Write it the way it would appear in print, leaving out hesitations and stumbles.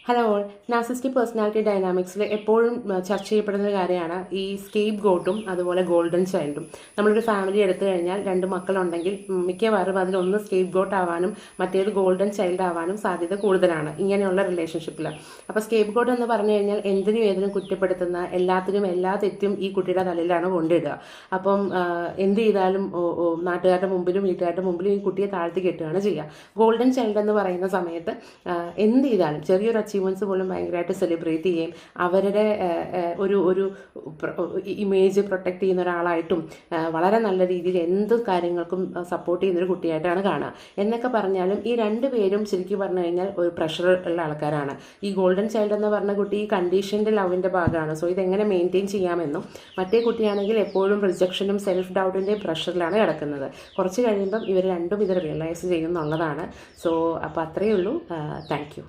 Hello all. Narcissistic personality ഡൈനാമിക്സിൽ എപ്പോഴും ചർച്ച ചെയ്യപ്പെടുന്ന ഒരു കാര്യമാണ് ഈ സ്കേപ്പ് ഗോട്ടും അതുപോലെ ഗോൾഡൻ ചൈൽഡും. നമ്മളൊരു ഫാമിലി എടുത്തു കഴിഞ്ഞാൽ രണ്ട് മക്കളുണ്ടെങ്കിൽ മിക്കവാറും അതിലൊന്ന് സ്കേപ്പ് ഗോട്ട് ആവാനും മറ്റേത് ഗോൾഡൻ ചൈൽഡ് ആവാനും സാധ്യത കൂടുതലാണ് ഇങ്ങനെയുള്ള റിലേഷൻഷിപ്പിൽ. അപ്പോൾ സ്കേപ്പ് ഗോട്ട് എന്ന് പറഞ്ഞു കഴിഞ്ഞാൽ എന്തിനും ഏതിനും കുറ്റപ്പെടുത്തുന്ന, എല്ലാത്തിനും എല്ലാ തെറ്റും ഈ കുട്ടിയുടെ തലയിലാണ് കൊണ്ടിടുക. അപ്പം എന്ത് ചെയ്താലും നാട്ടുകാരുടെ മുമ്പിലും വീട്ടുകാരുടെ മുമ്പിലും ഈ കുട്ടിയെ താഴ്ത്തി കെട്ടുകയാണ് ചെയ്യുക. ഗോൾഡൻ ചൈൽഡ് എന്ന് പറയുന്ന സമയത്ത് എന്ത് ചെയ്താലും ചെറിയൊരു അച്ചീവ്മെൻറ്റ്സ് പോലും ഭയങ്കരമായിട്ട് സെലിബ്രേറ്റ് ചെയ്യുകയും അവരുടെ ഒരു ഇമേജ് പ്രൊട്ടക്റ്റ് ചെയ്യുന്ന ഒരാളായിട്ടും വളരെ നല്ല രീതിയിൽ എന്ത് കാര്യങ്ങൾക്കും സപ്പോർട്ട് ചെയ്യുന്നൊരു കുട്ടിയായിട്ടാണ് കാണുക. എന്നൊക്കെ പറഞ്ഞാലും ഈ രണ്ട് പേരും ശരിക്കും പറഞ്ഞു കഴിഞ്ഞാൽ ഒരു പ്രഷർ ഉള്ള ആൾക്കാരാണ്. ഈ ഗോൾഡൻ ചൈൽഡ് എന്ന് പറഞ്ഞ കുട്ടി ഈ കണ്ടീഷൻ്റെ ലവിൻ്റെ ഭാഗമാണ്. സോ ഇതെങ്ങനെ മെയിൻറ്റെയിൻ ചെയ്യാമെന്നും, മറ്റേ കുട്ടിയാണെങ്കിൽ എപ്പോഴും റിജക്ഷനും സെൽഫ് ഡൗട്ടിൻ്റെ പ്രഷറിലാണ് കിടക്കുന്നത്. കുറച്ച് കഴിയുമ്പം ഇവർ രണ്ടും ഇത് റിയലൈസ് ചെയ്യുന്നുള്ളതാണ്. സോ അപ്പോൾ അത്രയേ ഉള്ളൂ. Thank you.